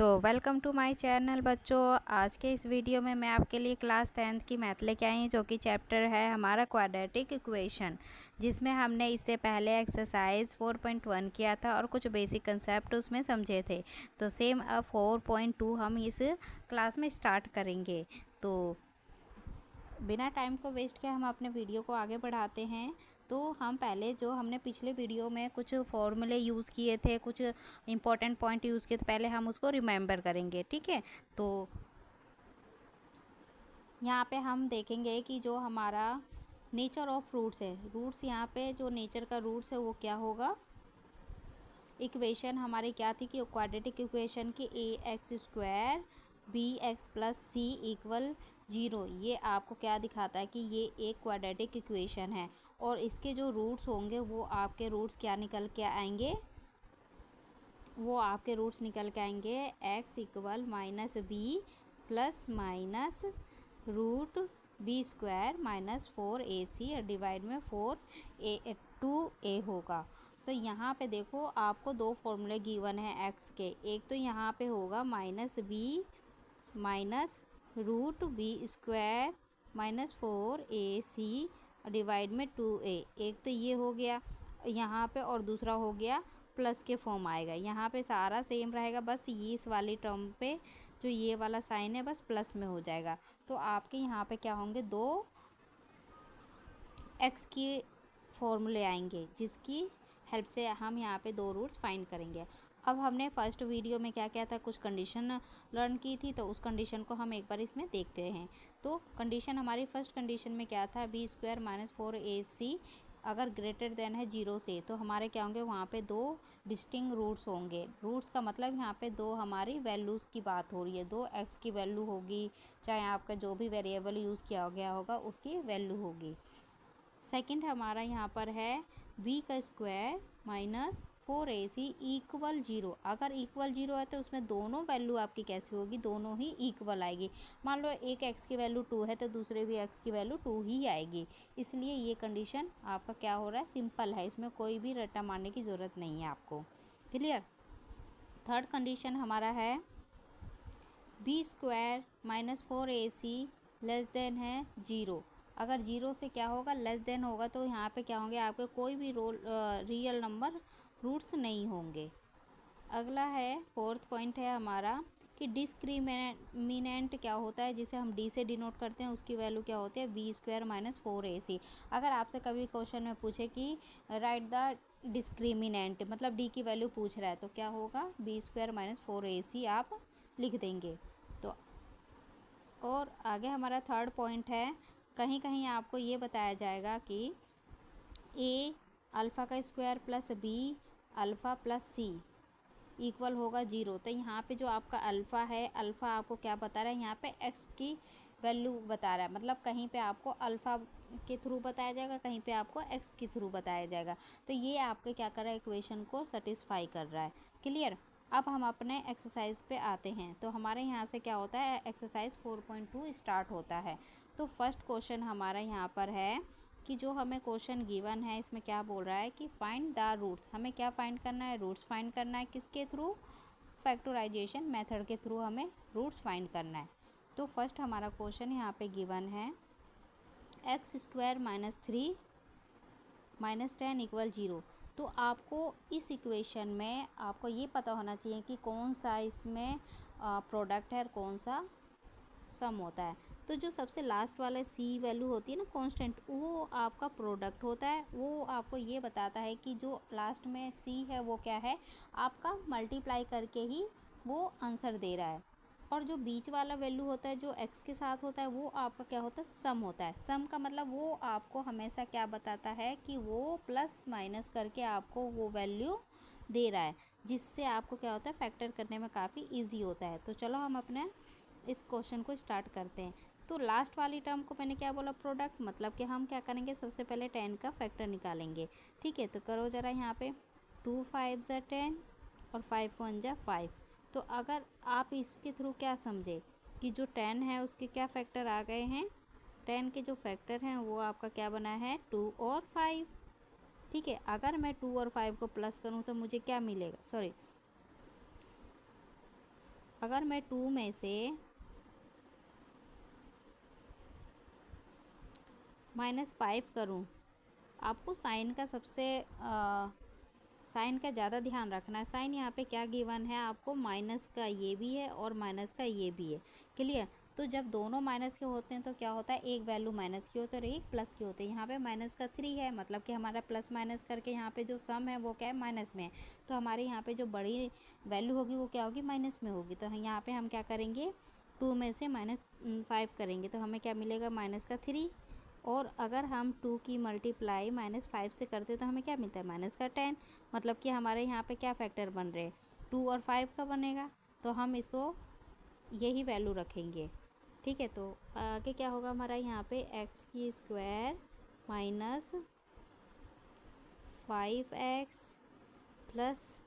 तो welcome to my channel बच्चों। आज के इस वीडियो में मैं आपके लिए क्लास 10th की मैथ लेके आई हूँ, जो कि चैप्टर है हमारा क्वाड्रेटिक इक्वेशन, जिसमें हमने इससे पहले एक्सरसाइज 4.1 किया था और कुछ बेसिक कंसेप्ट उसमें समझे थे। तो सेम अब 4.2 हम इस क्लास में स्टार्ट करेंगे। तो बिना टाइम को वेस्ट किए हम अपने वीडियो को आगे बढ़ाते हैं। तो हम पहले जो हमने पिछले वीडियो में कुछ फॉर्मूले यूज़ किए थे, कुछ इंपॉर्टेंट पॉइंट यूज़ किए थे, पहले हम उसको रिमेंबर करेंगे। ठीक है, तो यहाँ पे हम देखेंगे कि जो हमारा नेचर ऑफ रूट्स है, रूट्स यहाँ पे जो नेचर का रूट्स है वो क्या होगा। इक्वेशन हमारी क्या थी कि क्वाड्रेटिक इक्वेशन की ax² bx + c = 0। ये आपको क्या दिखाता है कि ये एक क्वाड्रेटिक इक्वेशन है और इसके जो रूट्स होंगे वो आपके रूट्स क्या निकल के आएंगे, वो आपके रूट्स निकल के आएंगे x = -b + -√b² - 4ac divide में 2a होगा। तो यहाँ पे देखो आपको दो फॉर्मूले गिवन है x के। एक तो यहाँ पे होगा -b -√b² - 4ac डिवाइड में 2a। एक तो ये हो गया यहाँ पे, और दूसरा हो गया प्लस के फॉर्म आएगा। यहाँ पे सारा सेम रहेगा, बस ये इस वाली टर्म पे जो ये वाला साइन है बस प्लस में हो जाएगा। तो आपके यहाँ पे क्या होंगे, दो x की फॉर्मूले आएंगे जिसकी हेल्प से हम यहाँ पे दो रूट्स फाइंड करेंगे। अब हमने फर्स्ट वीडियो में क्या किया था, कुछ कंडीशन लर्न की थी, तो उस कंडीशन को हम एक बार इसमें देखते हैं। तो कंडीशन हमारी फर्स्ट कंडीशन में क्या था, b² - 4ac अगर ग्रेटर देन है 0 से, तो हमारे क्या होंगे, वहाँ पे दो डिस्टिंक्ट रूट्स होंगे। रूट्स का मतलब यहाँ पे दो हमारी वैल्यूज़ की बात हो रही है, दो x की वैल्यू होगी, चाहे आपका जो भी वेरिएबल यूज़ किया गया होगा उसकी वैल्यू होगी। सेकंड हमारा यहाँ पर है b² - 4ac = 0। अगर इक्वल 0 है तो उसमें दोनों वैल्यू आपकी कैसी होगी, दोनों ही इक्वल आएगी। मान लो एक x की वैल्यू 2 है तो दूसरे भी x की वैल्यू 2 ही आएगी। इसलिए ये कंडीशन आपका क्या हो रहा है, सिंपल है, इसमें कोई भी रट्टा मारने की ज़रूरत नहीं है आपको। क्लियर। थर्ड कंडीशन हमारा है b² - 4ac <= 0। अगर 0 से क्या होगा, लेस देन होगा, तो यहाँ पे क्या होंगे, आपके कोई भी रियल नंबर रूट्स नहीं होंगे। अगला है फोर्थ पॉइंट है हमारा कि डिस्क्रिमिनेंट क्या होता है, जिसे हम d से डिनोट करते हैं, उसकी वैल्यू क्या होती है, b² - 4ac। अगर आपसे कभी क्वेश्चन में पूछे कि राइट द डिस्क्रिमिनेंट, मतलब d की वैल्यू पूछ रहा है, तो क्या होगा, b² - 4ac आप लिख देंगे। तो और आगे हमारा थर्ड पॉइंट है, कहीं कहीं आपको ये बताया जाएगा कि a α² + b α + c इक्वल होगा 0। तो यहाँ पे जो आपका अल्फ़ा है, अल्फ़ा आपको क्या बता रहा है, यहाँ पे x की वैल्यू बता रहा है, मतलब कहीं पे आपको अल्फ़ा के थ्रू बताया जाएगा, कहीं पे आपको x के थ्रू बताया जाएगा। तो ये आपके क्या कर रहा है, इक्वेशन को सेटिस्फाई कर रहा है। क्लियर। अब हम अपने एक्सरसाइज पे आते हैं। तो हमारे यहाँ से क्या होता है, एक्सरसाइज 4.2 स्टार्ट होता है। तो फर्स्ट क्वेश्चन हमारा यहाँ पर है कि जो हमें क्वेश्चन गिवन है, इसमें क्या बोल रहा है कि फाइंड द रूट्स। हमें क्या फाइंड करना है, रूट्स फाइंड करना है। किसके थ्रू, फैक्टराइजेशन मेथड के थ्रू हमें रूट्स फाइंड करना है। तो फर्स्ट हमारा क्वेश्चन यहाँ पे गिवन है x² - 3 - 10 = 0। तो आपको इस इक्वेशन में आपको ये पता होना चाहिए कि कौन सा इसमें प्रोडक्ट है और कौन सा सम होता है। तो जो सबसे लास्ट वाला c वैल्यू होती है ना, कांस्टेंट, वो आपका प्रोडक्ट होता है। वो आपको ये बताता है कि जो लास्ट में c है वो क्या है, आपका मल्टीप्लाई करके ही वो आंसर दे रहा है। और जो बीच वाला वैल्यू होता है जो x के साथ होता है, वो आपका क्या होता है, सम होता है। सम का मतलब वो आपको हमेशा क्या बताता है कि वो प्लस माइनस करके आपको वो वैल्यू दे रहा है, जिससे आपको क्या होता है, फैक्टर करने में काफ़ी ईजी होता है। तो चलो हम अपने इस क्वेश्चन को स्टार्ट करते हैं। तो लास्ट वाली टर्म को मैंने क्या बोला, प्रोडक्ट, मतलब कि हम क्या करेंगे, सबसे पहले 10 का फैक्टर निकालेंगे। ठीक है, तो करो ज़रा यहाँ पे 2 5 = 10 और 5 1 = 5। तो अगर आप इसके थ्रू क्या समझे कि जो 10 है उसके क्या फैक्टर आ गए हैं, 10 के जो फैक्टर हैं वो आपका क्या बना है, 2 और 5। ठीक है, अगर मैं 2 और 5 को प्लस करूँ तो मुझे क्या मिलेगा, सॉरी अगर मैं 2 में से -5 करूँ, आपको साइन का साइन का ज़्यादा ध्यान रखना है। साइन यहाँ पे क्या गिवन है आपको, माइनस का ये भी है और माइनस का ये भी है। क्लियर। तो जब दोनों माइनस के होते हैं तो क्या होता है, एक वैल्यू माइनस की होती है और एक प्लस की होती है। यहाँ पे माइनस का 3 है, मतलब कि हमारा प्लस माइनस करके यहाँ पे जो सम है वो क्या है, माइनस में है। तो हमारे यहाँ पे जो बड़ी वैल्यू होगी वो क्या होगी, माइनस में होगी। तो यहाँ पे हम क्या करेंगे, 2 में से -5 करेंगे तो हमें क्या मिलेगा, माइनस का 3। और अगर हम 2 की मल्टीप्लाई -5 से करते तो हमें क्या मिलता है, माइनस का 10। मतलब कि हमारे यहाँ पे क्या फैक्टर बन रहे हैं, 2 और 5 का बनेगा। तो हम इसको यही वैल्यू रखेंगे। ठीक है। तो आगे क्या होगा हमारा, यहाँ पे x² -5x प्लस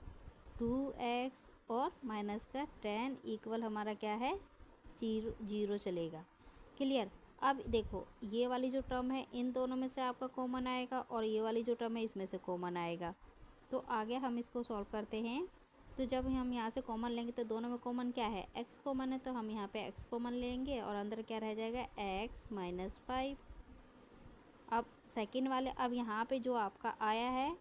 2x और माइनस का 10 इक्वल हमारा क्या है, 0 चलेगा। क्लियर। अब देखो ये वाली जो टर्म है इन दोनों में से आपका कॉमन आएगा और ये वाली जो टर्म है इसमें से कॉमन आएगा। तो आगे हम इसको सॉल्व करते हैं। तो जब हम यहाँ से कॉमन लेंगे तो दोनों में कॉमन क्या है, x कॉमन है, तो हम यहाँ पे x कॉमन लेंगे और अंदर क्या रह जाएगा, x -5। अब सेकंड वाले, अब यहाँ पे जो आपका आया है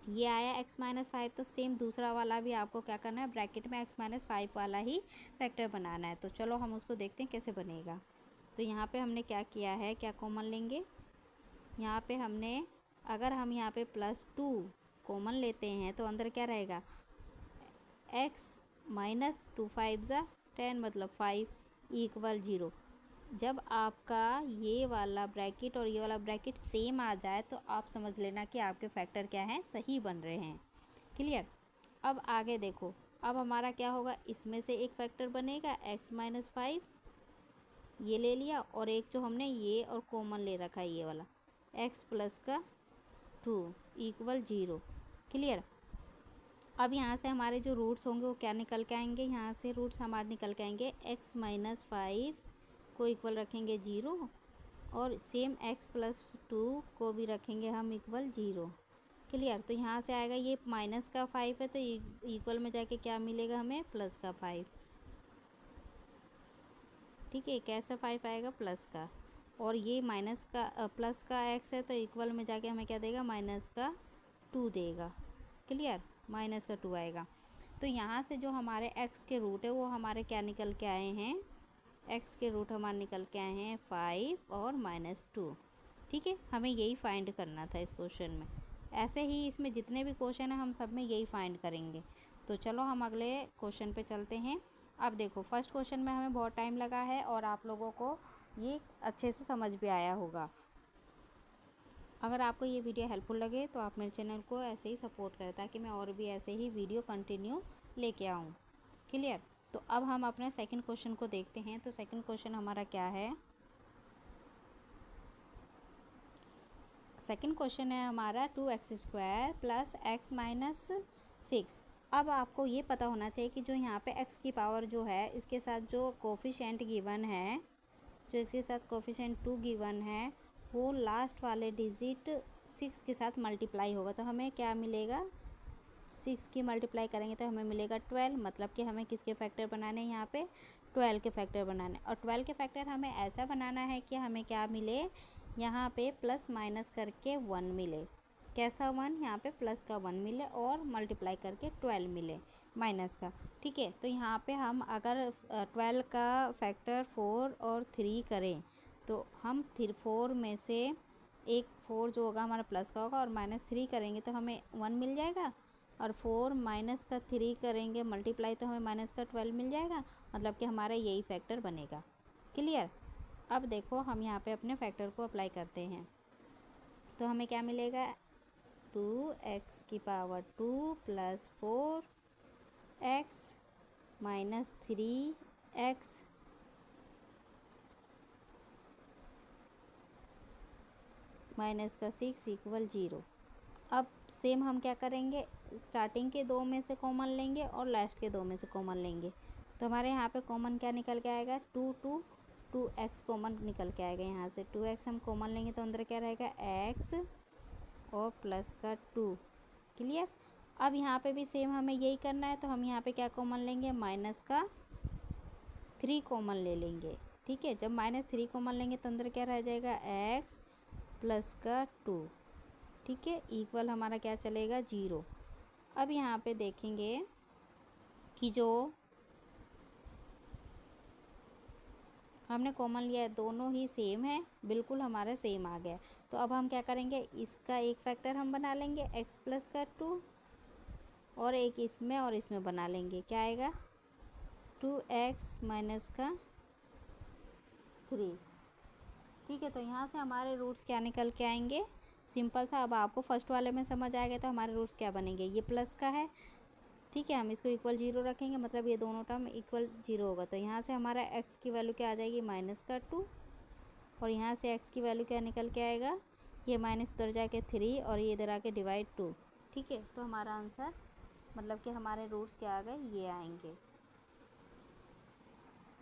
ये आया x -5, तो सेम दूसरा वाला भी आपको क्या करना है, ब्रैकेट में x -5 वाला ही फैक्टर बनाना है। तो चलो हम उसको देखते हैं कैसे बनेगा। तो यहाँ पे हमने क्या किया है, क्या कॉमन लेंगे, यहाँ पे हमने, अगर हम यहाँ पे +2 कॉमन लेते हैं तो अंदर क्या रहेगा, x -2 5 ज़ा 10 मतलब 5 इक्वल 0। जब आपका ये वाला ब्रैकेट और ये वाला ब्रैकेट सेम आ जाए तो आप समझ लेना कि आपके फैक्टर क्या हैं, सही बन रहे हैं। क्लियर। अब आगे देखो, अब हमारा क्या होगा, इसमें से एक फैक्टर बनेगा x -5, ये ले लिया, और एक जो हमने ये और कॉमन ले रखा है ये वाला x प्लस का 2 इक्वल 0। क्लियर। अब यहाँ से हमारे जो रूट्स होंगे वो क्या निकल के आएंगे, यहाँ से रूट्स हमारे निकल के आएंगे, x -5 को इक्वल रखेंगे 0 और सेम x प्लस 2 को भी रखेंगे हम इक्वल 0। क्लियर। तो यहाँ से आएगा, ये माइनस का 5 है तो इक्वल में जाके क्या मिलेगा हमें, प्लस का 5। ठीक है, कैसा 5 आएगा, प्लस का, और ये माइनस का प्लस का x है तो इक्वल में जाके हमें क्या देगा, माइनस का 2 देगा। क्लियर। माइनस का 2 आएगा। तो यहाँ से जो हमारे x के रूट है वो हमारे क्या निकल के आए हैं, x के रूट हमारे निकल के आए हैं 5 और -2। ठीक है, हमें यही फाइंड करना था इस क्वेश्चन में। ऐसे ही इसमें जितने भी क्वेश्चन हैं हम सब में यही फाइंड करेंगे। तो चलो हम अगले क्वेश्चन पे चलते हैं। अब देखो फर्स्ट क्वेश्चन में हमें बहुत टाइम लगा है और आप लोगों को ये अच्छे से समझ भी आया होगा। अगर आपको ये वीडियो हेल्पफुल लगे तो आप मेरे चैनल को ऐसे ही सपोर्ट करें ताकि मैं और भी ऐसे ही वीडियो कंटिन्यू लेके आऊँ। क्लियर। तो अब हम अपने सेकंड क्वेश्चन को देखते हैं। तो सेकंड क्वेश्चन हमारा क्या है, सेकंड क्वेश्चन है हमारा 2x² प्लस x -6। अब आपको ये पता होना चाहिए कि जो यहाँ पे x की पावर जो है इसके साथ जो कोफिशिएंट गिवन है, जो इसके साथ कोफिशिएंट 2 गिवन है, वो लास्ट वाले डिजिट 6 के साथ मल्टीप्लाई होगा। तो हमें क्या मिलेगा, 6 की मल्टीप्लाई करेंगे तो हमें मिलेगा 12। मतलब कि हमें किसके फैक्टर बनाने हैं, यहाँ पे 12 के फैक्टर बनाने। और 12 के फैक्टर हमें ऐसा बनाना है कि हमें क्या मिले, यहाँ पे प्लस माइनस करके 1 मिले। कैसा 1, यहाँ पे प्लस का 1 मिले और मल्टीप्लाई करके 12 मिले माइनस का। ठीक है। तो यहाँ पे हम अगर 12 का फैक्टर 4 और 3 करें तो हम 4 में से एक 4 जो होगा हमारा प्लस का होगा और -3 करेंगे तो हमें 1 मिल जाएगा, और 4 माइनस का 3 करेंगे मल्टीप्लाई तो हमें माइनस का 12 मिल जाएगा। मतलब कि हमारा यही फैक्टर बनेगा। क्लियर। अब देखो हम यहाँ पे अपने फैक्टर को अप्लाई करते हैं तो हमें क्या मिलेगा, 2x² plus 4x -3x minus का 6 इक्वल 0। अब सेम हम क्या करेंगे, स्टार्टिंग के 2 में से कॉमन लेंगे और लास्ट के 2 में से कॉमन लेंगे। तो हमारे यहाँ पे कॉमन क्या निकल के आएगा, 2x कॉमन निकल के आएगा। यहाँ से 2x हम कॉमन लेंगे तो अंदर क्या रहेगा, x और प्लस का 2। क्लियर। अब यहाँ पे भी सेम हमें यही करना है, तो हम यहाँ पे क्या कॉमन लेंगे, -3 कॉमन ले लेंगे। ठीक है, जब -3 कॉमन लेंगे तो अंदर क्या रह जाएगा, x + 2। ठीक है, इक्वल हमारा क्या चलेगा, 0। अब यहाँ पे देखेंगे कि जो हमने कॉमन लिया है दोनों ही सेम है, बिल्कुल हमारा सेम आ गया। तो अब हम क्या करेंगे, इसका एक फैक्टर हम बना लेंगे x + 2 और एक इसमें और इसमें बना लेंगे। क्या आएगा, 2x - 3। ठीक है, तो यहाँ से हमारे रूट्स क्या निकल के आएंगे, सिंपल सा। अब आपको फर्स्ट वाले में समझ आ गया तो हमारे रूट्स क्या बनेंगे, ये प्लस का है। ठीक है, हम इसको इक्वल 0 रखेंगे, मतलब ये दोनों टर्म इक्वल 0 होगा। तो यहाँ से हमारा x की वैल्यू क्या आ जाएगी, -2, और यहाँ से x की वैल्यू क्या निकल के आएगा, ये माइनस इधर जाके 3 और ये इधर आके डिवाइड 2। ठीक है, तो हमारा आंसर मतलब कि हमारे रूट्स क्या आ गए, ये आएंगे।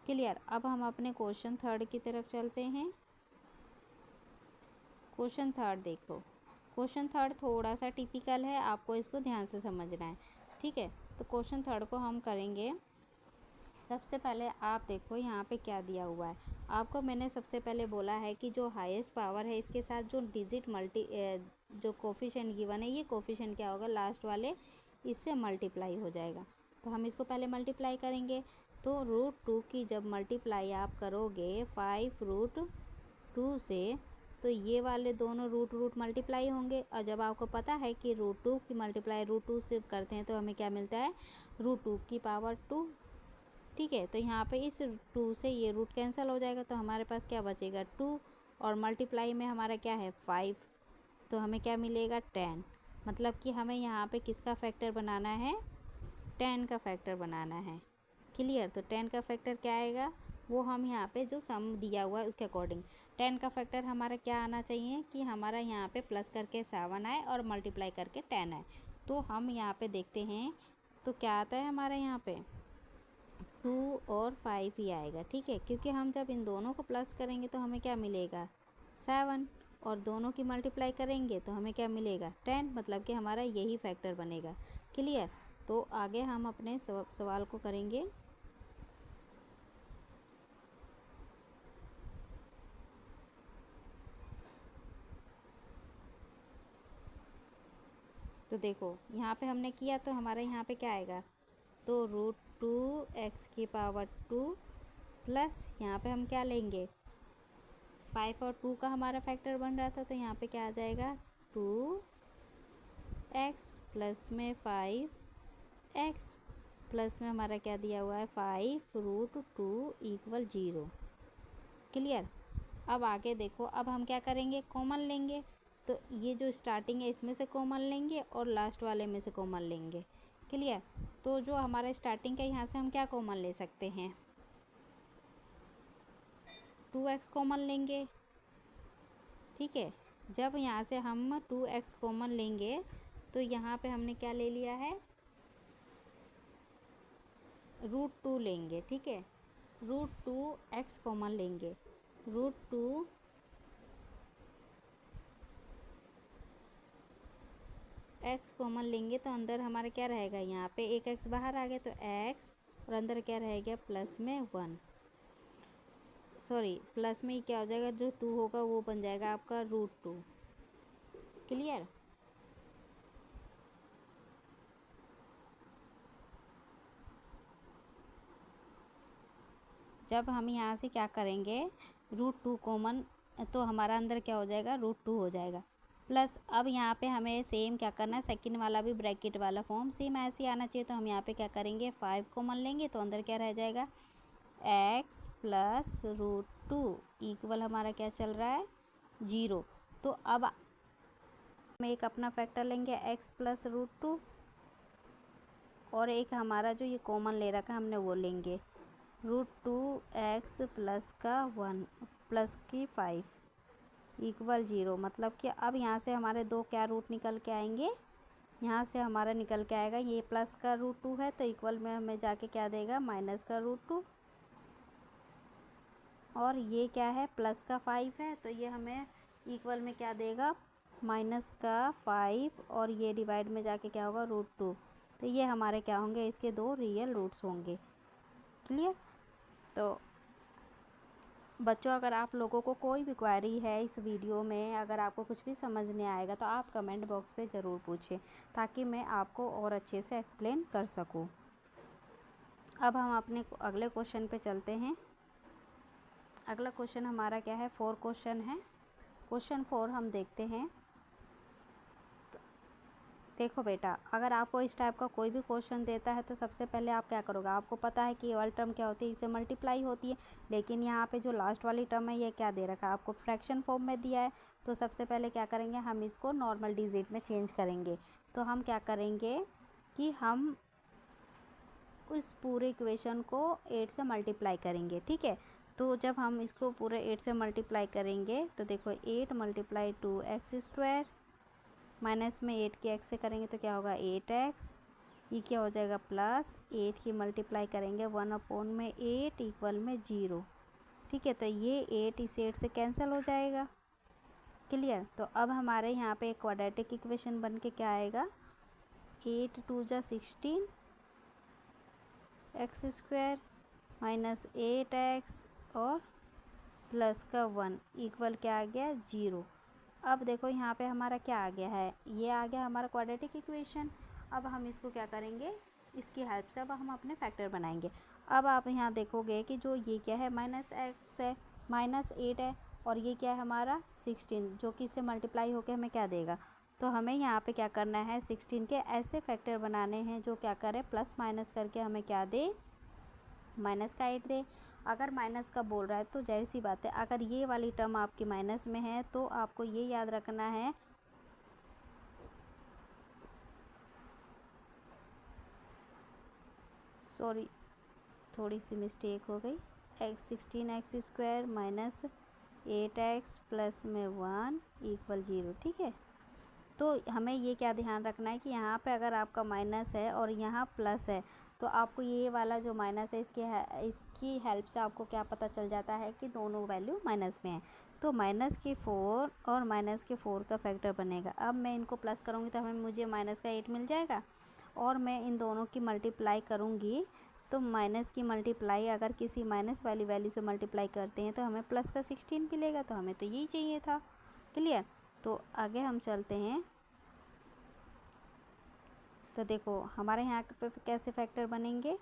क्लियर। अब हम अपने क्वेश्चन थर्ड की तरफ चलते हैं। क्वेश्चन थर्ड देखो, क्वेश्चन थर्ड थोड़ा सा टिपिकल है, आपको इसको ध्यान से समझना है। ठीक है, तो क्वेश्चन थर्ड को हम करेंगे। सबसे पहले आप देखो यहाँ पे क्या दिया हुआ है। आपको मैंने सबसे पहले बोला है कि जो हाईएस्ट पावर है इसके साथ जो डिजिट जो कोफिशिएंट गिवन है, ये कोफिशिएंट क्या होगा, लास्ट वाले इससे मल्टीप्लाई हो जाएगा। तो हम इसको पहले मल्टीप्लाई करेंगे। तो √2 की जब मल्टीप्लाई आप करोगे 5√2 से, तो ये वाले दोनों रूट मल्टीप्लाई होंगे। और जब आपको पता है कि √2 की मल्टीप्लाई √2 से करते हैं तो हमें क्या मिलता है, √2 की पावर 2। ठीक है, तो यहाँ पे इस 2 से ये रूट कैंसिल हो जाएगा, तो हमारे पास क्या बचेगा, 2, और मल्टीप्लाई में हमारा क्या है, 5, तो हमें क्या मिलेगा, 10। मतलब कि हमें यहाँ पे किसका फैक्टर बनाना है, 10 का फैक्टर बनाना है। क्लियर। तो 10 का फैक्टर क्या आएगा, वो हम यहाँ पे जो सम दिया हुआ है उसके अकॉर्डिंग 10 का फैक्टर हमारा क्या आना चाहिए कि हमारा यहाँ पे प्लस करके 7 आए और मल्टीप्लाई करके 10 आए। तो हम यहाँ पे देखते हैं तो क्या आता है हमारा यहाँ पे 2 और 5 ही आएगा। ठीक है, क्योंकि हम जब इन दोनों को प्लस करेंगे तो हमें क्या मिलेगा, 7, और दोनों की मल्टीप्लाई करेंगे तो हमें क्या मिलेगा, 10, मतलब कि हमारा यही फैक्टर बनेगा। क्लियर। तो आगे हम अपने सवाल को करेंगे। तो देखो यहाँ पे हमने किया तो हमारे यहाँ पे क्या आएगा, तो √2x की पावर 2 प्लस यहाँ पे हम क्या लेंगे, 5 और 2 का हमारा फैक्टर बन रहा था, तो यहाँ पे क्या आ जाएगा, 2x प्लस में 5x प्लस में हमारा क्या दिया हुआ है, 5√2 = 0। क्लियर। अब आगे देखो, अब हम क्या करेंगे, कॉमन लेंगे। तो ये जो स्टार्टिंग है इसमें से कॉमन लेंगे और लास्ट वाले में से कॉमन लेंगे। क्लियर। तो जो हमारा स्टार्टिंग का यहाँ से हम क्या कॉमन ले सकते हैं, 2x कॉमन लेंगे। ठीक है, जब यहाँ से हम 2x कॉमन लेंगे तो यहाँ पे हमने क्या ले लिया है, √2 लेंगे। ठीक है, √2x कॉमन लेंगे, √2 x कॉमन लेंगे तो अंदर हमारा क्या रहेगा, यहाँ पे एक x बाहर आ गया तो x, और अंदर क्या रह गया, प्लस में 1, सॉरी प्लस में ही क्या हो जाएगा, जो 2 होगा वो बन जाएगा आपका √2। क्लियर। जब हम यहाँ से क्या करेंगे, √2 कॉमन, तो हमारा अंदर क्या हो जाएगा, √2 हो जाएगा प्लस। अब यहाँ पे हमें सेम क्या करना है, सेकंड वाला भी ब्रैकेट वाला फॉर्म सेम ऐसे ही आना चाहिए। तो हम यहाँ पे क्या करेंगे, 5 कॉमन लेंगे तो अंदर क्या रह जाएगा, x प्लस √2 इक्वल हमारा क्या चल रहा है, 0। तो अब हम एक अपना फैक्टर लेंगे x प्लस √2, और एक हमारा जो ये कॉमन ले रखा है हमने वो लेंगे, √2x प्लस का 1 प्लस की 5 = 0। मतलब कि अब यहाँ से हमारे दो क्या रूट निकल के आएंगे, यहाँ से हमारा निकल के आएगा, ये प्लस का √2 है तो इक्वल में हमें जाके क्या देगा, माइनस का √2, और ये क्या है, प्लस का 5 है तो ये हमें इक्वल में क्या देगा, माइनस का 5 और ये डिवाइड में जाके क्या होगा √2। तो ये हमारे क्या होंगे, इसके दो रियल रूट्स होंगे। क्लियर। तो बच्चों, अगर आप लोगों को कोई भी क्वेरी है इस वीडियो में, अगर आपको कुछ भी समझ नहीं आएगा तो आप कमेंट बॉक्स पे ज़रूर पूछें, ताकि मैं आपको और अच्छे से एक्सप्लेन कर सकूं। अब हम अपने अगले क्वेश्चन पे चलते हैं। अगला क्वेश्चन हमारा क्या है, 4 क्वेश्चन है। क्वेश्चन 4 हम देखते हैं। देखो बेटा, अगर आपको इस टाइप का कोई भी क्वेश्चन देता है तो सबसे पहले आप क्या करोगे, आपको पता है कि ये वाली टर्म क्या होती है, इसे मल्टीप्लाई होती है। लेकिन यहाँ पे जो लास्ट वाली टर्म है ये क्या दे रखा है, आपको फ्रैक्शन फॉर्म में दिया है। तो सबसे पहले क्या करेंगे, हम इसको नॉर्मल डिजिट में चेंज करेंगे। तो हम क्या करेंगे कि हम उस पूरे इक्वेशन को 8 से मल्टीप्लाई करेंगे। ठीक है। तो जब हम इसको पूरे 8 से मल्टीप्लाई करेंगे तो देखो 8 × 2x², माइनस में 8 की x से करेंगे तो क्या होगा 8x। ये क्या हो जाएगा प्लस 8 की मल्टीप्लाई करेंगे 1/8 इक्वल में 0। ठीक है। तो ये 8 इस 8 से कैंसिल हो जाएगा। क्लियर। तो अब हमारे यहाँ पे एक क्वाड्रेटिक इक्वेशन बन के क्या आएगा, 8 × 2 = 16 x² माइनस 8x और प्लस का 1 इक्वल क्या आ गया 0। अब देखो यहाँ पे हमारा क्या आ गया है, ये आ गया हमारा क्वाड्रेटिक इक्वेशन। अब हम इसको क्या करेंगे, इसकी हेल्प से अब हम अपने फैक्टर बनाएंगे। अब आप यहाँ देखोगे कि जो ये क्या है -x है, -8 है, और ये क्या है हमारा 16, जो कि इससे मल्टीप्लाई होकर हमें क्या देगा। तो हमें यहाँ पे क्या करना है, 16 के ऐसे फैक्टर बनाने हैं जो क्या करें, प्लस माइनस करके हमें क्या दे, माइनस का 8 दे। अगर माइनस का बोल रहा है तो जाहिर सी बात है, अगर ये वाली टर्म आपकी माइनस में है तो आपको ये याद रखना है, सॉरी थोड़ी सी मिस्टेक हो गई, 16x² माइनस 8x प्लस में 1 इक्वल 0। ठीक है। तो हमें ये क्या ध्यान रखना है कि यहाँ पे अगर आपका माइनस है और यहाँ प्लस है तो आपको ये वाला जो माइनस है इसकी हेल्प से आपको क्या पता चल जाता है कि दोनों वैल्यू माइनस में है। तो -4 और -4 का फैक्टर बनेगा। अब मैं इनको प्लस करूँगी तो मुझे माइनस का 8 मिल जाएगा, और मैं इन दोनों की मल्टीप्लाई करूँगी तो माइनस की मल्टीप्लाई अगर किसी माइनस वाली वैल्यू से मल्टीप्लाई करते हैं तो हमें प्लस का 16 मिलेगा। तो हमें तो यही चाहिए था। क्लियर। तो आगे हम चलते हैं। तो देखो हमारे यहाँ पे कैसे फैक्टर बनेंगे,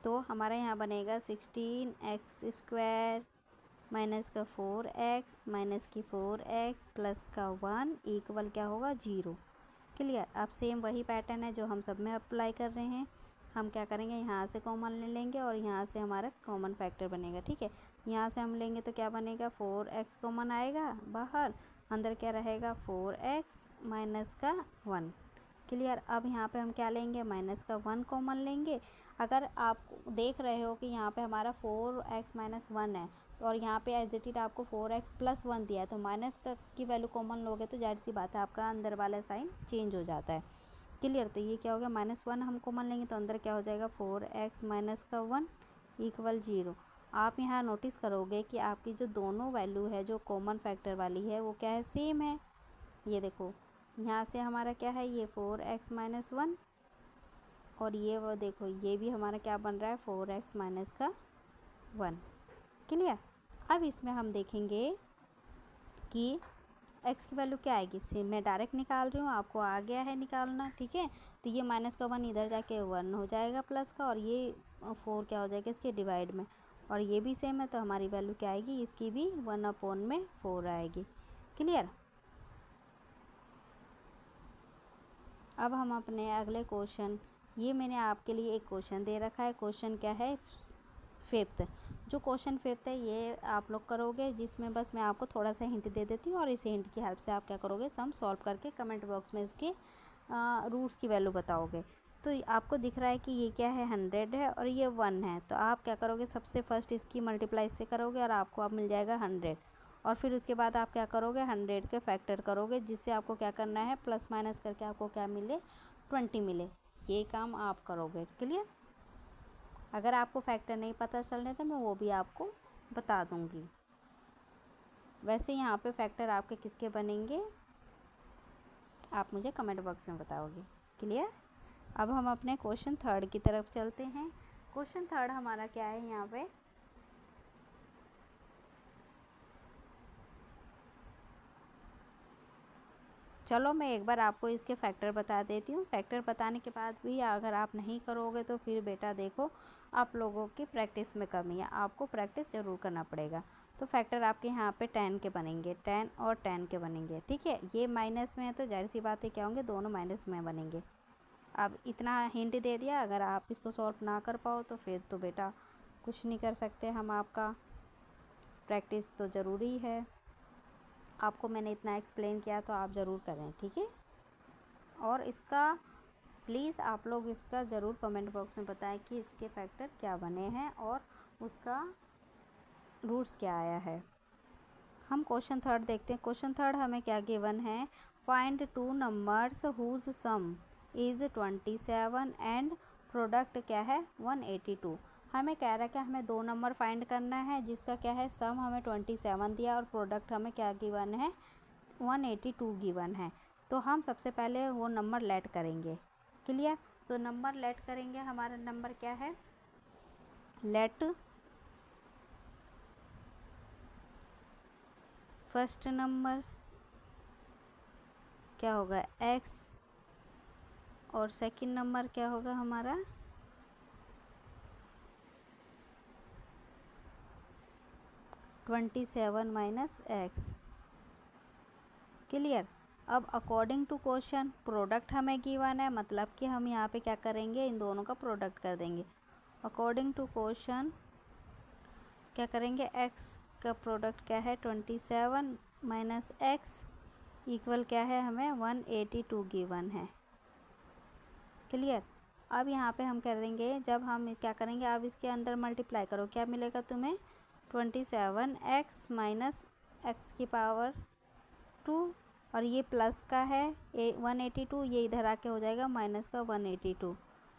तो हमारे यहाँ बनेगा 16x² माइनस का 4x माइनस की 4x प्लस का 1 इक्वल क्या होगा 0। क्लियर। अब सेम वही पैटर्न है जो हम सब में अप्लाई कर रहे हैं। हम क्या करेंगे, यहाँ से कॉमन ले लेंगे और यहाँ से हमारा कॉमन फैक्टर बनेगा। ठीक है। यहाँ से हम लेंगे तो क्या बनेगा, 4x कॉमन आएगा बाहर, अंदर क्या रहेगा 4x माइनस का 1। क्लियर। अब यहाँ पे हम क्या लेंगे, माइनस का 1 कॉमन लेंगे। अगर आप देख रहे हो कि यहाँ पे हमारा 4x माइनस 1 है और यहाँ पे एज इट इज आपको 4x प्लस 1 दिया है, तो माइनस का की वैल्यू कॉमन लोगे तो जाहिर सी बात है आपका अंदर वाला साइन चेंज हो जाता है। क्लियर। तो ये क्या हो गया, -1 हम कॉमन लेंगे तो अंदर क्या हो जाएगा 4x माइनस का 1 इक्वल 0। आप यहाँ नोटिस करोगे कि आपकी जो दोनों वैल्यू है जो कॉमन फैक्टर वाली है वो क्या है, सेम है। ये देखो यहाँ से हमारा क्या है, ये 4x माइनस 1, और ये वो देखो ये भी हमारा क्या बन रहा है 4x माइनस का 1। क्लियर। अब इसमें हम देखेंगे कि x की वैल्यू क्या आएगी, सेम मैं डायरेक्ट निकाल रही हूँ, आपको आ गया है निकालना। ठीक है। तो ये माइनस का 1 इधर जाके 1 हो जाएगा प्लस का, और ये 4 क्या हो जाएगा इसके डिवाइड में, और ये भी सेम है तो हमारी वैल्यू क्या आएगी, इसकी भी 1/4 आएगी। क्लियर। अब हम अपने अगले क्वेश्चन, ये मैंने आपके लिए एक क्वेश्चन दे रखा है। क्वेश्चन क्या है, 5th। जो क्वेश्चन 5th है ये आप लोग करोगे, जिसमें बस मैं आपको थोड़ा सा हिंट दे देती हूँ और इस हिंट की हेल्प से आप क्या करोगे, सम सॉल्व करके कमेंट बॉक्स में इसके रूट्स की वैल्यू बताओगे। तो आपको दिख रहा है कि ये क्या है 100 है और ये 1 है, तो आप क्या करोगे, सबसे फर्स्ट इसकी मल्टीप्लाई से करोगे और आपको अब मिल जाएगा 100, और फिर उसके बाद आप क्या करोगे 100 के फैक्टर करोगे, जिससे आपको क्या करना है प्लस माइनस करके आपको क्या मिले 20 मिले। ये काम आप करोगे। क्लियर। अगर आपको फैक्टर नहीं पता चल रहे तो मैं वो भी आपको बता दूंगी। वैसे यहाँ पे फैक्टर आपके किसके बनेंगे आप मुझे कमेंट बॉक्स में बताओगे। क्लियर। अब हम अपने क्वेश्चन थर्ड की तरफ चलते हैं। क्वेश्चन थर्ड हमारा क्या है यहाँ पे, चलो मैं एक बार आपको इसके फैक्टर बता देती हूँ। फैक्टर बताने के बाद भी अगर आप नहीं करोगे तो फिर बेटा देखो आप लोगों की प्रैक्टिस में कमी है, आपको प्रैक्टिस ज़रूर करना पड़ेगा। तो फैक्टर आपके यहाँ पे 10 के बनेंगे, 10 और 10 के बनेंगे। ठीक है, ये माइनस में है तो जाहिर सी बात है क्या होंगे, दोनों माइनस में बनेंगे। अब इतना हिंट दे दिया, अगर आप इसको सॉल्व ना कर पाओ तो फिर तो बेटा कुछ नहीं कर सकते हम। आपका प्रैक्टिस तो ज़रूरी है, आपको मैंने इतना एक्सप्लेन किया तो आप ज़रूर करें। ठीक है, और इसका प्लीज़ आप लोग इसका ज़रूर कमेंट बॉक्स में बताएं कि इसके फैक्टर क्या बने हैं और उसका रूट्स क्या आया है। हम क्वेश्चन थर्ड देखते हैं। क्वेश्चन थर्ड हमें क्या गिवन है, find two numbers whose sum is 27 and product क्या है 182। हमें कह रहा है कि हमें दो नंबर फाइंड करना है जिसका क्या है सम हमें 27 दिया और प्रोडक्ट हमें क्या गिवन है 182 गिवन है। तो हम सबसे पहले वो नंबर लेट करेंगे। क्लियर। तो नंबर लेट करेंगे, हमारा नंबर क्या है, लेट फर्स्ट नंबर क्या होगा x और सेकंड नंबर क्या होगा हमारा 27 माइनस x। क्लियर। अब अकॉर्डिंग टू क्वेश्चन प्रोडक्ट हमें गिवन है, मतलब कि हम यहाँ पे क्या करेंगे, इन दोनों का प्रोडक्ट कर देंगे। अकॉर्डिंग टू क्वेश्चन क्या करेंगे, x का प्रोडक्ट क्या है 27 माइनस x इक्वल क्या है हमें 182 गिवन है। क्लियर। अब यहाँ पे हम कर देंगे, जब हम क्या करेंगे, अब इसके अंदर मल्टीप्लाई करो, क्या मिलेगा तुम्हें 27x माइनस एक्स की पावर 2 और ये प्लस का है 182, ये इधर आके हो जाएगा माइनस का 182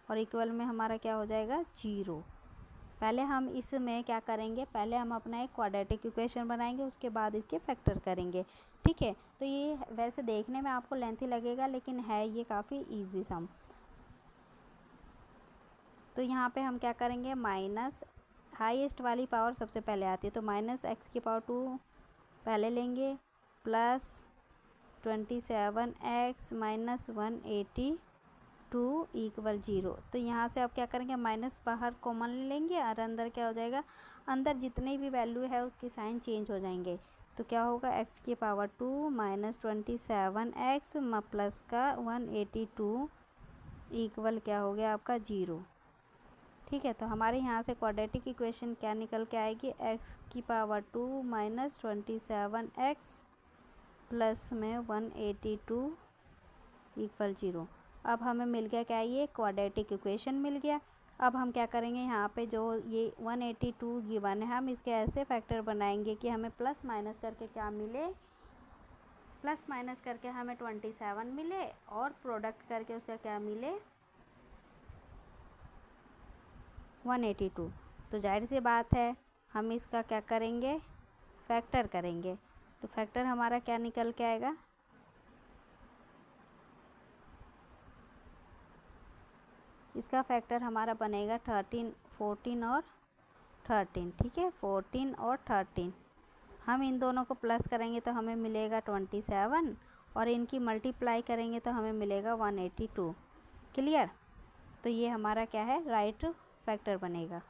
और इक्वल में हमारा क्या हो जाएगा 0। पहले हम इसमें क्या करेंगे, पहले हम अपना एक क्वाड्रेटिक इक्वेशन बनाएंगे, उसके बाद इसके फैक्टर करेंगे। ठीक है, तो ये वैसे देखने में आपको लेंथी लगेगा लेकिन है ये काफ़ी इजी सम। तो यहाँ पे हम क्या करेंगे, माइनस हाईएस्ट वाली पावर सबसे पहले आती है तो माइनस एक्स की पावर 2 पहले लेंगे प्लस 27x माइनस 182 इक्वल 0। तो यहाँ से अब क्या करेंगे, माइनस बाहर कॉमन लेंगे और अंदर क्या हो जाएगा, अंदर जितनी भी वैल्यू है उसकी साइन चेंज हो जाएंगे। तो क्या होगा x की पावर 2 माइनस 27x प्लस का 182 इक्वल क्या हो गया आपका 0। ठीक है, तो हमारे यहाँ से क्वाड्रेटिक इक्वेशन क्या निकल के आएगी, x की पावर 2 माइनस 27x प्लस में 182 इक्वल 0। अब हमें मिल गया क्या, ये क्वाड्रेटिक इक्वेशन मिल गया। अब हम क्या करेंगे, यहाँ पे जो ये 182 गिवन है हम इसके ऐसे फैक्टर बनाएंगे कि हमें प्लस माइनस करके क्या मिले, प्लस माइनस करके हमें 27 मिले और प्रोडक्ट करके उसका क्या मिले 182। तो जाहिर सी बात है हम इसका क्या करेंगे, फैक्टर करेंगे। तो फैक्टर हमारा क्या निकल के आएगा, इसका फैक्टर हमारा बनेगा 13, 14 और 13। ठीक है, 14 और 13 हम इन दोनों को प्लस करेंगे तो हमें मिलेगा 27 और इनकी मल्टीप्लाई करेंगे तो हमें मिलेगा 182। क्लियर। तो ये हमारा क्या है, राइट फैक्टर बनेगा।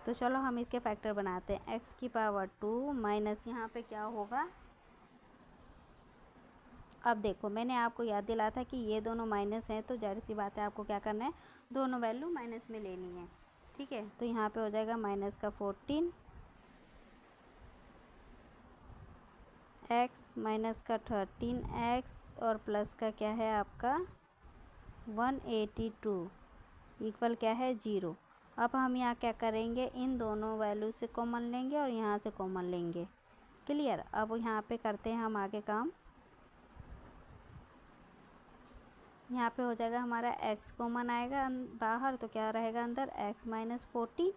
तो चलो हम इसके फैक्टर बनाते हैं, x की पावर 2 माइनस यहाँ पे क्या होगा, अब देखो मैंने आपको याद दिलाया था कि ये दोनों माइनस हैं तो जाहिर सी बात है आपको क्या करना है, दोनों वैल्यू माइनस में लेनी है। ठीक है, तो यहाँ पे हो जाएगा माइनस का 14 x माइनस का 13x और प्लस का क्या है आपका 182 इक्वल क्या है 0। अब हम यहाँ क्या करेंगे, इन दोनों वैल्यू से कॉमन लेंगे और यहाँ से कॉमन लेंगे। क्लियर। अब यहाँ पे करते हैं हम आगे काम, यहाँ पे हो जाएगा हमारा x कॉमन आएगा बाहर तो क्या रहेगा अंदर x माइनस 14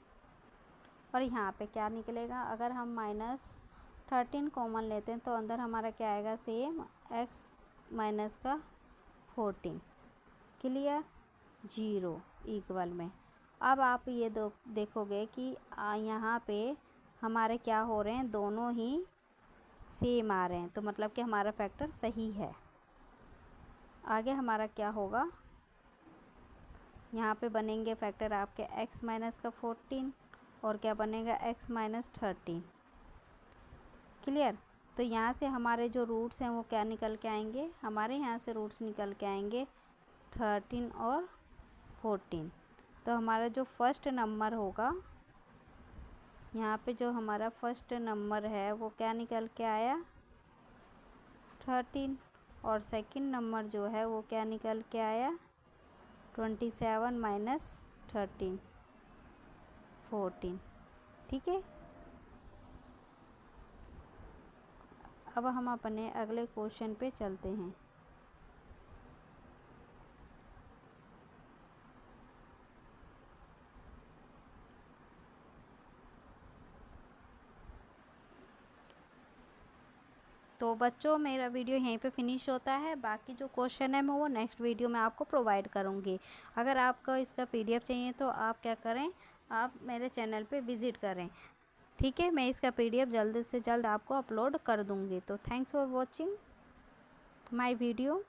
और यहाँ पे क्या निकलेगा, अगर हम -13 कॉमन लेते हैं तो अंदर हमारा क्या आएगा, सेम x माइनस का 14। क्लियर, 0 इक्वल में। अब आप ये देखोगे कि यहाँ पे हमारे क्या हो रहे हैं, दोनों ही सेम आ रहे हैं, तो मतलब कि हमारा फैक्टर सही है। आगे हमारा क्या होगा, यहाँ पे बनेंगे फैक्टर आपके x माइनस का 14 और क्या बनेगा x माइनस 13। क्लियर, तो यहाँ से हमारे जो रूट्स हैं वो क्या निकल के आएंगे, हमारे यहाँ से रूट्स निकल के आएंगे 13 और 14। तो हमारा जो फर्स्ट नंबर होगा, यहाँ पे जो हमारा फर्स्ट नंबर है वो क्या निकल के आया, 13, और सेकंड नंबर जो है वो क्या निकल के आया, 27 माइनस 13, 14। ठीक है, अब हम अपने अगले क्वेश्चन पे चलते हैं। तो बच्चों मेरा वीडियो यहीं पे फिनिश होता है, बाकी जो क्वेश्चन है मैं वो नेक्स्ट वीडियो में आपको प्रोवाइड करूँगी। अगर आपको इसका PDF चाहिए तो आप क्या करें, आप मेरे चैनल पे विज़िट करें। ठीक है, मैं इसका PDF जल्द से जल्द आपको अपलोड कर दूँगी। तो thanks for watching my video.